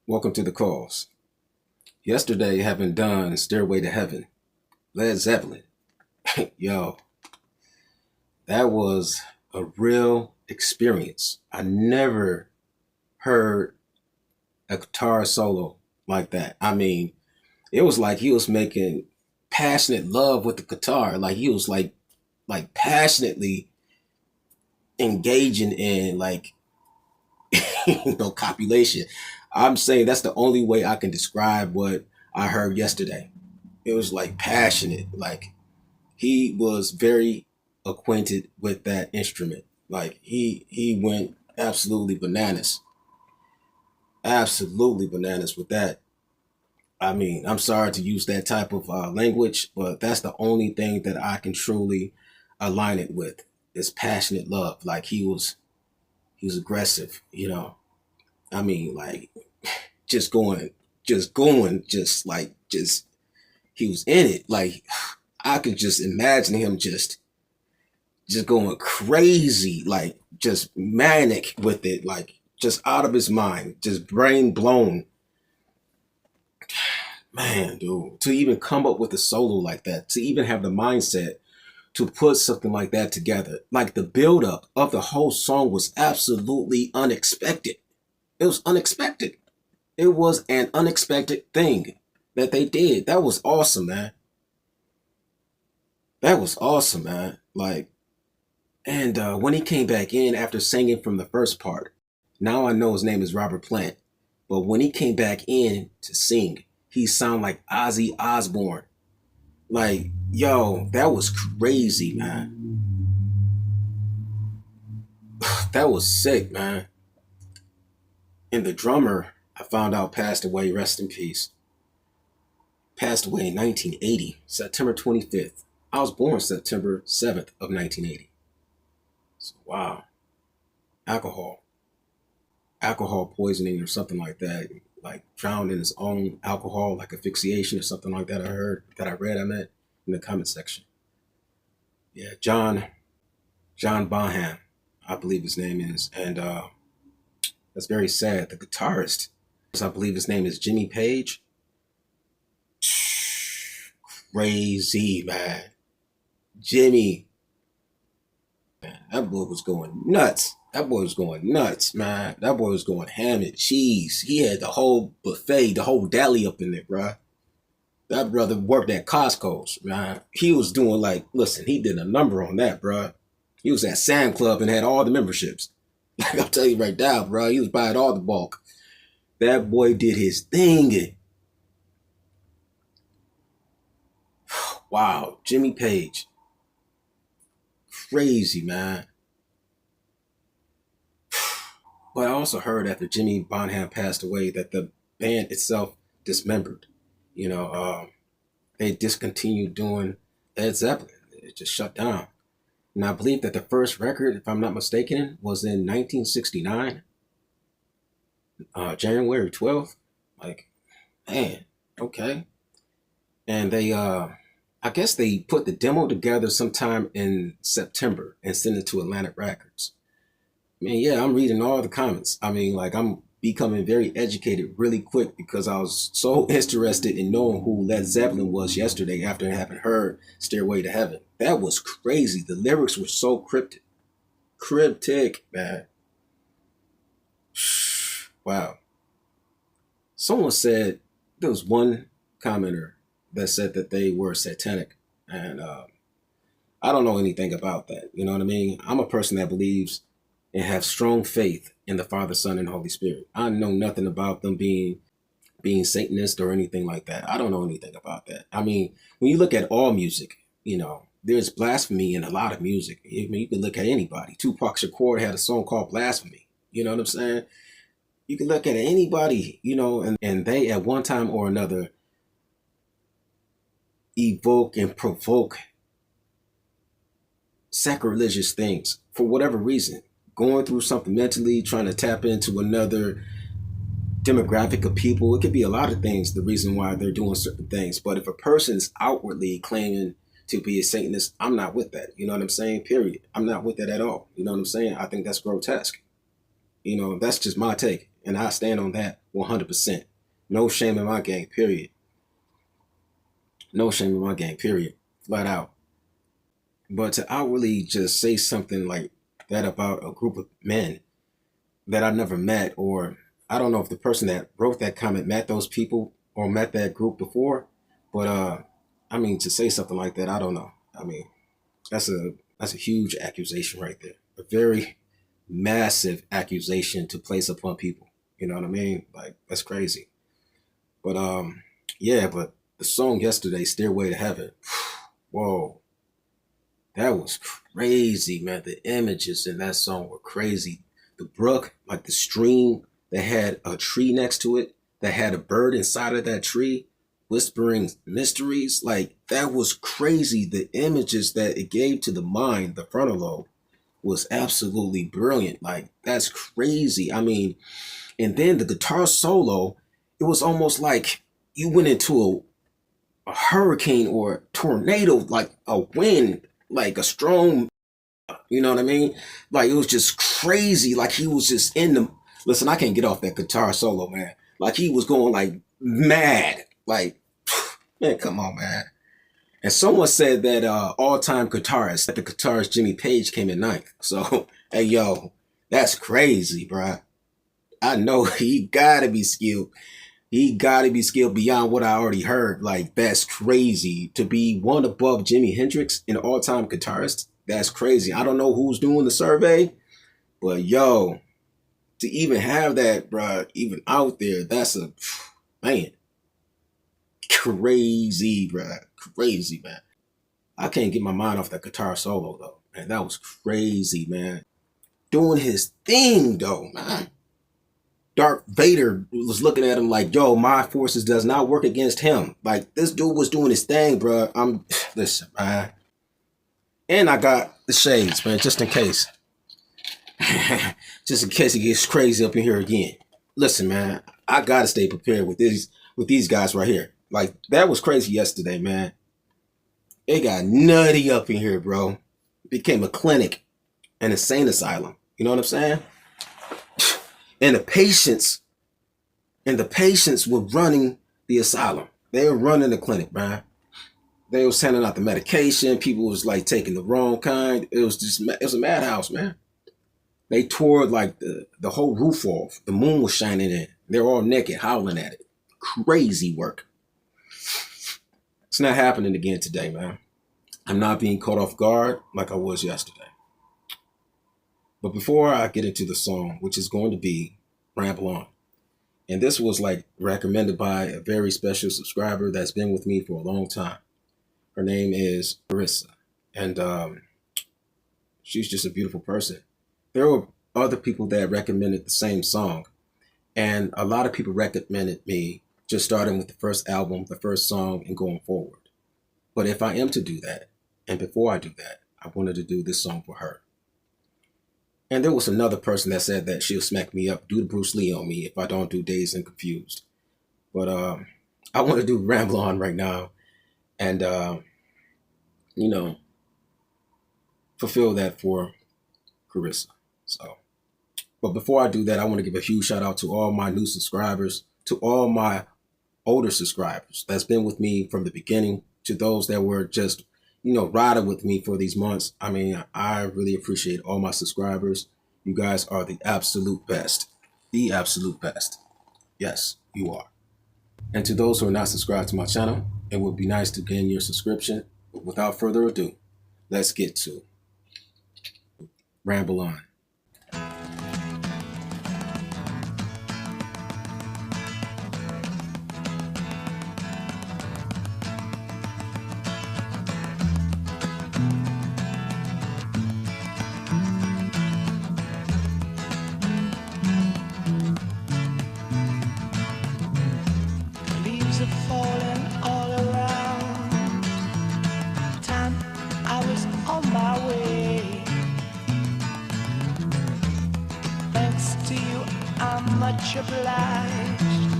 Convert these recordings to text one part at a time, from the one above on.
Welcome to the calls. Yesterday, having done Stairway to Heaven, Led Zeppelin, yo, that was a real experience. I never heard a guitar solo like that. I mean, it was like he was making passionate love with the guitar. Like he was like passionately engaging in copulation. I'm saying that's the only way I can describe what I heard yesterday. It was like passionate. Like he was very acquainted with that instrument. Like he went absolutely bananas with that. I mean, I'm sorry to use that type of language, but that's the only thing that I can truly align it with is passionate love. Like he was aggressive, you know. I mean, like just going, just he was in it. Like I could just imagine him just going crazy, like just manic with it, like just out of his mind, just brain blown. Man, dude, to even come up with a solo like that, to even have the mindset to put something like that together, like the buildup of the whole song was absolutely unexpected. It was unexpected. It was an unexpected thing that they did. That was awesome, man. That was awesome, man. Like, and when he came back in after singing from the first part, now I know his name is Robert Plant, but when he came back in to sing, he sounded like Ozzy Osbourne. Like, yo, that was crazy, man. That was sick, man. And the drummer, I found out passed away, rest in peace. Passed away in 1980, September 25th. I was born September 7th of 1980. So, wow. Alcohol. Alcohol poisoning or something like that. Like drowned in his own alcohol, like asphyxiation or something like that. I meant in the comment section. Yeah, John Bonham, I believe his name is. And that's very sad. The guitarist, I believe his name is Jimmy Page. Crazy, man. Jimmy, man, that boy was going nuts. That boy was going nuts, man. That boy was going ham and cheese. He had the whole buffet, the whole deli up in there, bruh. That brother worked at Costco's, man. He was doing listen, he did a number on that, bruh. He was at Sam Club and had all the memberships. Like I'll tell you right now, bro. He was buying all the bulk. That boy did his thing. Wow, Jimmy Page. Crazy, man. But I also heard after Jimmy Bonham passed away that the band itself dismembered. You know, they discontinued doing Led Zeppelin. It just shut down. And I believe that the first record, if I'm not mistaken, was in 1969, January 12th. Like, man, okay. And I guess they put the demo together sometime in September and sent it to Atlantic Records. I mean, yeah, I'm reading all the comments. I mean, like, I'm becoming very educated really quick because I was so interested in knowing who Led Zeppelin was yesterday after having heard Stairway to Heaven. That was crazy. The lyrics were so cryptic. Cryptic, man. Wow. Someone said, there was one commenter that said that they were satanic. And I don't know anything about that. You know what I mean? I'm a person that believes and have strong faith in the Father, Son, and Holy Spirit. I know nothing about them being Satanist or anything like that. I don't know anything about that. I mean, when you look at all music, you know, there's blasphemy in a lot of music. I mean, you can look at anybody. Tupac Shakur had a song called Blasphemy. You know what I'm saying? You can look at anybody, you know, and they at one time or another evoke and provoke sacrilegious things for whatever reason. Going through something mentally, trying to tap into another demographic of people. It could be a lot of things, the reason why they're doing certain things. But if a person's outwardly claiming to be a Satanist, I'm not with that. You know what I'm saying? Period. I'm not with that at all. You know what I'm saying? I think that's grotesque. You know, that's just my take. And I stand on that 100%. No shame in my game, period. No shame in my game, period. Flat out. But to outwardly just say something like that about a group of men that I never met, or I don't know if the person that wrote that comment met those people or met that group before, but I mean, to say something like that, I don't know. I mean, that's a huge accusation right there. A very massive accusation to place upon people. You know what I mean? Like, that's crazy. But yeah, but the song yesterday, Stairway to Heaven, whoa, that was crazy, man. The images in that song were crazy. The brook, like the stream that had a tree next to it, that had a bird inside of that tree, whispering mysteries. Like, that was crazy. The images that it gave to the mind, the frontal lobe, was absolutely brilliant. Like, that's crazy. I mean, and then the guitar solo, it was almost like you went into a hurricane or a tornado, like a wind, like a strong, you know what I mean? Like, it was just crazy. Like, he was just in the, listen, I can't get off that guitar solo, man. Like, he was going like mad. Like, man, come on, man. And someone said that all-time guitarist, that the guitarist Jimmy Page came in ninth. So, hey, yo, that's crazy, bruh. I know he gotta be skilled. He gotta be skilled beyond what I already heard. Like, that's crazy. To be one above Jimi Hendrix, an all-time guitarist, that's crazy. I don't know who's doing the survey, but yo, to even have that, bruh, even out there, that's a, man, crazy, bruh. Crazy, man. I can't get my mind off that guitar solo, though. Man, that was crazy, man. Doing his thing, though, man. Darth Vader was looking at him like, yo, my forces does not work against him. Like, this dude was doing his thing, bro. Listen, man. And I got the shades, man, just in case. Just in case it gets crazy up in here again. Listen, man, I gotta stay prepared with these guys right here. Like, that was crazy yesterday, man. It got nutty up in here, bro. It became a clinic, an insane asylum. You know what I'm saying? And the patients were running the asylum. They were running the clinic, man. They was handing out the medication. People was like taking the wrong kind. It was a madhouse, man. They tore like the whole roof off. The moon was shining in. They're all naked, howling at it. Crazy work. It's not happening again today, man. I'm not being caught off guard like I was yesterday. But before I get into the song, which is going to be Ramble On, and this was like recommended by a very special subscriber that's been with me for a long time. Her name is Marissa, and she's just a beautiful person. There were other people that recommended the same song, and a lot of people recommended me just starting with the first album, the first song, and going forward. But if I am to do that, and before I do that, I wanted to do this song for her. And there was another person that said that she'll smack me up, do the Bruce Lee on me if I don't do Dazed and Confused. But I want to do Ramble On right now and, you know, fulfill that for Carissa. So, but before I do that, I want to give a huge shout out to all my new subscribers, to all my older subscribers that's been with me from the beginning, to those that were just, you know, riding with me for these months. I mean, I really appreciate all my subscribers. You guys are the absolute best. The absolute best. Yes, you are. And to those who are not subscribed to my channel, it would be nice to gain your subscription. But without further ado, let's get to Ramble On. Leaves are falling all around. Time I was on my way. Thanks to you, I'm much obliged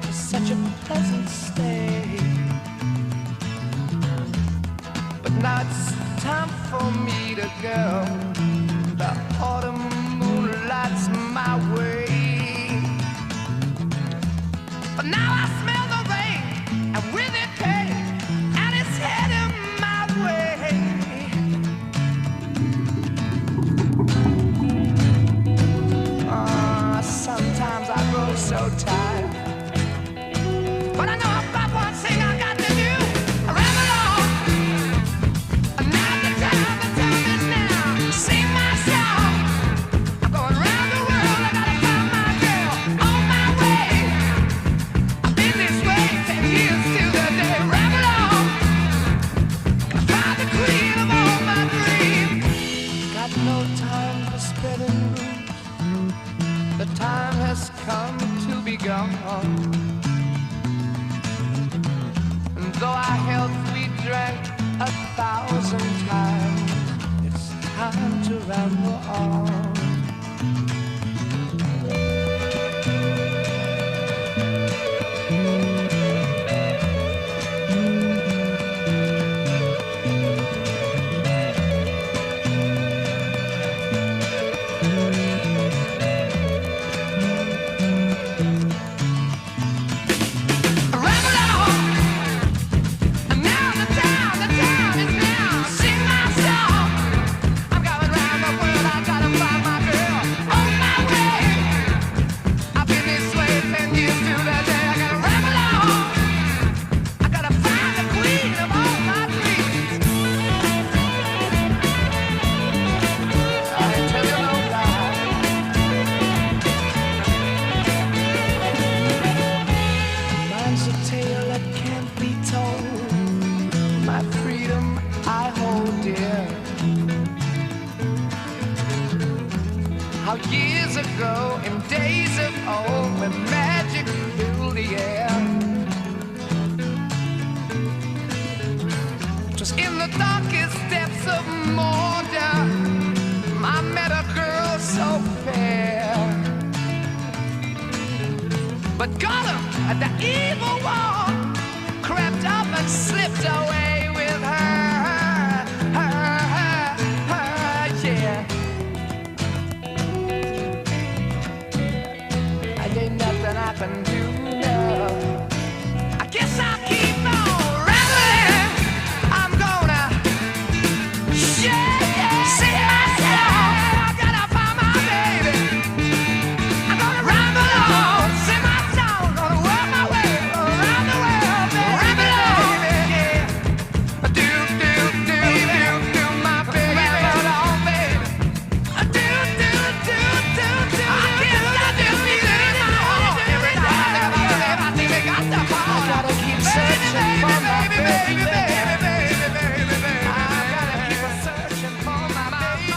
for such a pleasant stay. But now it's time for me to go. The autumn moonlight's my way. But now I smell the rain, and with it pain, and it's heading my way. Sometimes I grow so tired, but I know I've got one thing I got to do. I ramble on. Now the time is now. Sing my song. I'm going round the world. I gotta find my girl on my way. I've been this way 10 years till the day. Ramble on. Gonna find the queen of all my dreams. Got no time for spreading rumors. The time has come to be gone. And though our health we drank 1,000 times, it's time to ramble on. Years ago, in days of old, when magic filled the air, just in the darkest depths of Mordor, I met a girl so fair. But Gollum, the evil one, crept up and slipped away with her, yeah. Ain't nothing I can do now. I guess I'll keep on rambling. I'm gonna sing myself. I gotta find my baby. I'm gonna ramble on, sing my song, gonna work my way around the world, baby. Ramble on, yeah. Do my baby. Ramble on, baby. Do. I guess I just need it. I gotta keep searching for my baby, I gotta keep searching for my baby.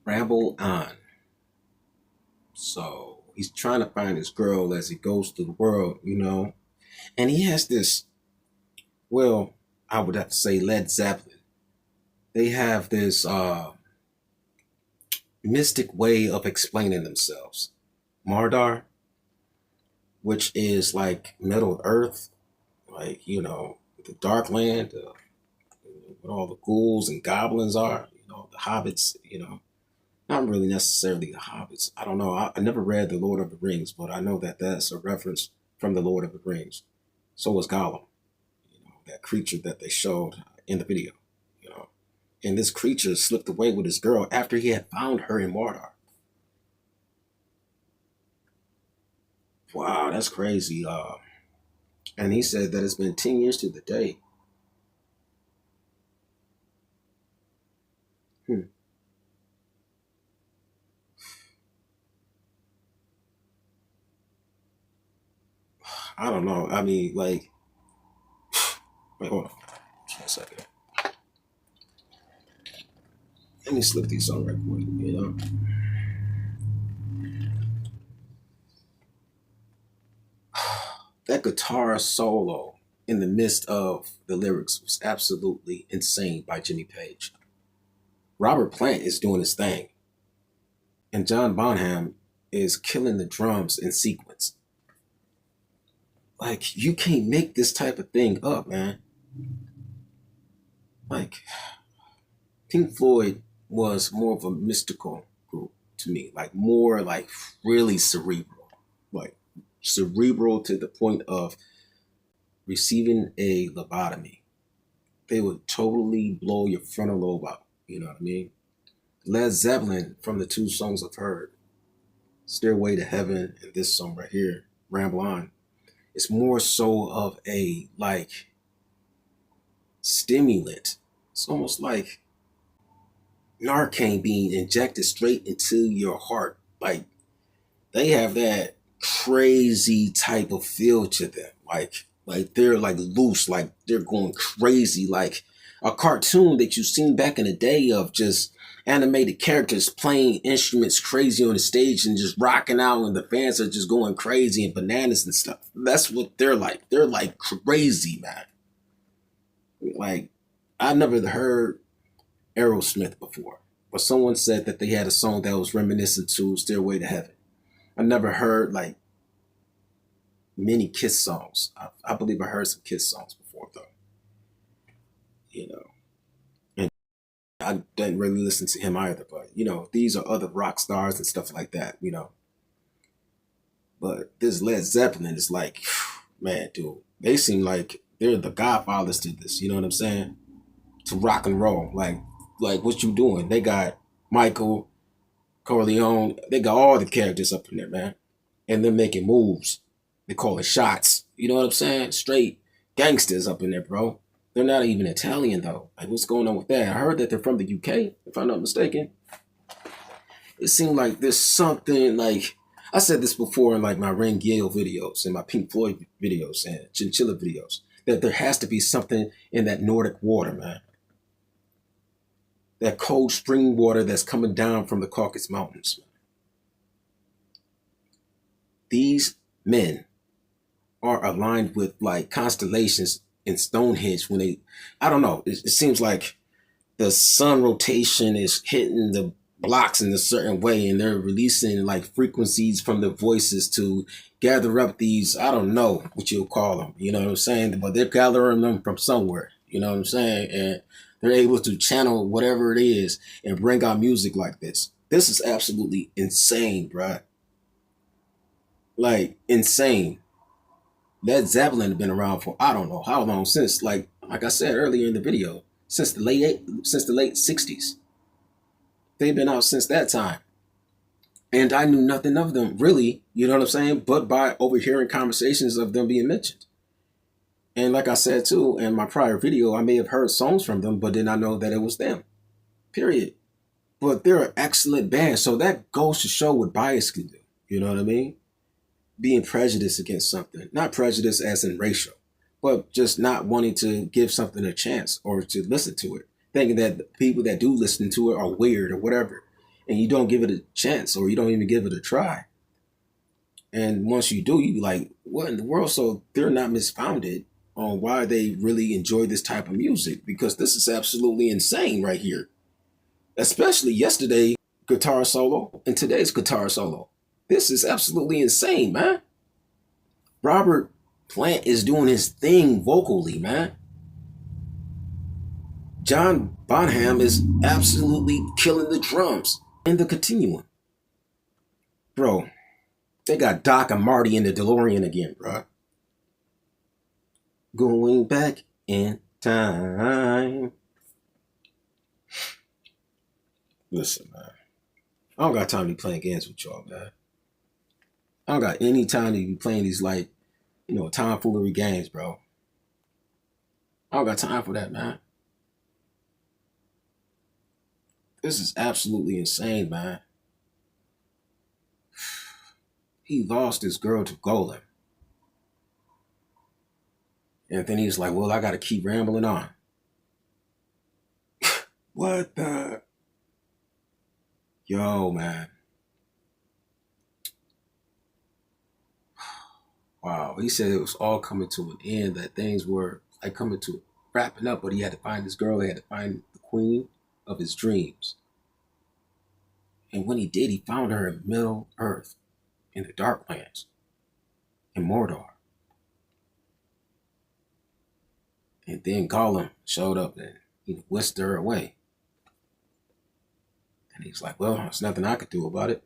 Ramble On. So he's trying to find his girl as he goes through the world, you know. And he has this, well, I would have to say Led Zeppelin. They have this mystic way of explaining themselves. Mardar, which is like Middle Earth, like, you know, the Dark Land, where all the ghouls and goblins are, you know, the hobbits, you know. Not really necessarily the hobbits. I don't know. I never read The Lord of the Rings, but I know that that's a reference from The Lord of the Rings. So was Gollum, you know, that creature that they showed in the video, you know. And this creature slipped away with his girl after he had found her in Mordor. Wow, that's crazy. And he said that it's been 10 years to the day. I don't know. I mean, like, wait, hold on. Just 1 second. Let me slip these on right quick, you know. That guitar solo in the midst of the lyrics was absolutely insane by Jimmy Page. Robert Plant is doing his thing, and John Bonham is killing the drums in sequence. Like, you can't make this type of thing up, man. Like, Pink Floyd was more of a mystical group to me, like more like really cerebral, like cerebral to the point of receiving a lobotomy. They would totally blow your frontal lobe out. You know what I mean? Led Zeppelin, from the two songs I've heard, Stairway to Heaven and this song right here, Ramble On, it's more so of a like stimulant. It's almost like Narcan being injected straight into your heart. Like, they have that crazy type of feel to them. Like they're like loose, like they're going crazy, like a cartoon that you've seen back in the day of just animated characters playing instruments crazy on the stage and just rocking out, and the fans are just going crazy and bananas and stuff. That's what they're like. They're like crazy, man. Like, I've never heard Aerosmith before, but someone said that they had a song that was reminiscent to Stairway to Heaven. I never heard like many Kiss songs. I believe I heard some Kiss songs before, though. You know, and I didn't really listen to him either, but you know, these are other rock stars and stuff like that, you know. But this Led Zeppelin is like, man, dude, they seem like they're the godfathers to this, you know what I'm saying? To rock and roll. Like what you doing? They got Michael Corleone, they got all the characters up in there, man. And they're making moves. They call it shots. You know what I'm saying? Straight gangsters up in there, bro. They're not even Italian, though. Like, what's going on with that? I heard that they're from the UK, if I'm not mistaken. It seemed like there's something, like, I said this before in like my Ren Gill videos and my Pink Floyd videos and Chinchilla videos, that there has to be something in that Nordic water, man. That cold spring water that's coming down from the Caucasus Mountains. These men are aligned with like constellations in Stonehenge when they, I don't know, it seems like the sun rotation is hitting the blocks in a certain way, and they're releasing like frequencies from the voices to gather up these, I don't know what you'll call them, you know what I'm saying? But they're gathering them from somewhere, you know what I'm saying? And they're able to channel whatever it is and bring out music like this. This is absolutely insane, bruh. Like, insane. Led Zeppelin have been around for I don't know how long, since like I said earlier in the video, since the late 60s. They've been out since that time. And I knew nothing of them really, you know what I'm saying, but by overhearing conversations of them being mentioned. And like I said too, in my prior video, I may have heard songs from them, but did not know that it was them. Period. But they're an excellent band, so that goes to show what bias can do. You know what I mean? Being prejudiced against something. Not prejudice as in racial, but just not wanting to give something a chance or to listen to it. Thinking that the people that do listen to it are weird or whatever. And you don't give it a chance, or you don't even give it a try. And once you do, you be like, what in the world? So they're not misfounded on why they really enjoy this type of music, because this is absolutely insane right here. Especially yesterday guitar solo and today's guitar solo. This is absolutely insane, man. Robert Plant is doing his thing vocally, man. John Bonham is absolutely killing the drums in the continuum. Bro, they got Doc and Marty in the DeLorean again, bro. Going back in time. Listen, man. I don't got time to be playing games with y'all, man. I don't got any time to be playing these, like, you know, tomfoolery games, bro. I don't got time for that, man. This is absolutely insane, man. He lost his girl to Golem. And then he's like, well, I got to keep rambling on. What the? Yo, man. Wow. He said it was all coming to an end, that things were like coming to wrapping up, but he had to find this girl. He had to find the queen of his dreams. And when he did, he found her in Middle Earth, in the Darklands, in Mordor. And then Gollum showed up and whisked her away. And he's like, well, there's nothing I could do about it.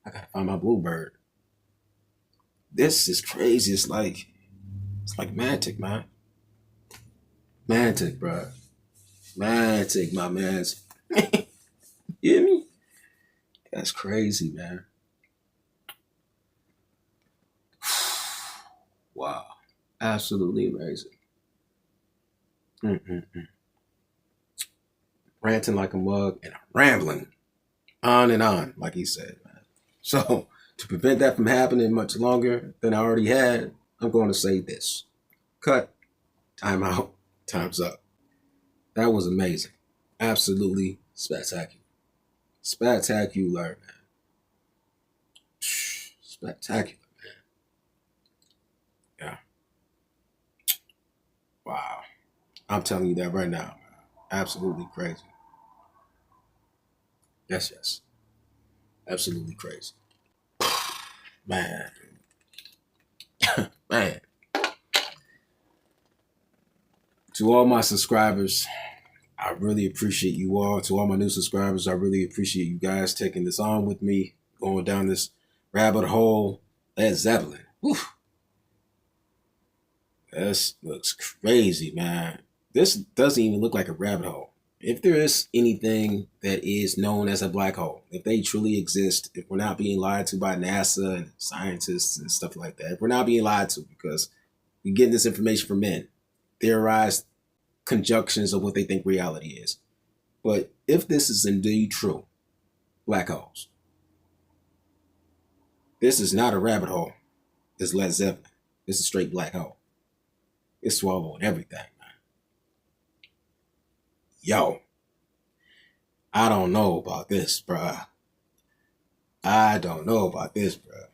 I gotta find my bluebird. This is crazy. It's like Mantic, man. Mantic, bro. Mantic, my mans. You hear me? That's crazy, man. Wow. Absolutely amazing. Mm-mm-mm. Ranting like a mug and rambling on and on, like he said, man. So, to prevent that from happening much longer than I already had, I'm going to say this. Cut. Time out. Time's up. That was amazing. Absolutely spectacular. Spectacular, man. Spectacular, man. Yeah. Wow. I'm telling you that right now, man. Absolutely crazy. Yes. Absolutely crazy. Man. Man. To all my subscribers, I really appreciate you all. To all my new subscribers, I really appreciate you guys taking this on with me, going down this rabbit hole. Led Zeppelin. Whew. This looks crazy, man. This doesn't even look like a rabbit hole. If there is anything that is known as a black hole, if they truly exist, if we're not being lied to by NASA and scientists and stuff like that, if we're not being lied to because we're getting this information from men, theorized conjunctions of what they think reality is. But if this is indeed true, black holes, this is not a rabbit hole. It's Led Zeppelin. This is straight black hole. It's swallowing everything, man. Yo, I don't know about this, bruh. I don't know about this, bruh.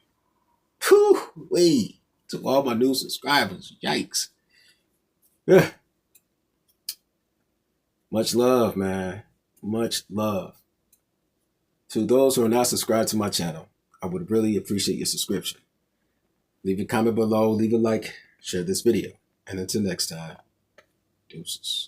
Whew-wee. To all my new subscribers, yikes. Yeah. Much love, man. Much love. To those who are not subscribed to my channel, I would really appreciate your subscription. Leave a comment below, leave a like, share this video. And until next time, deuces.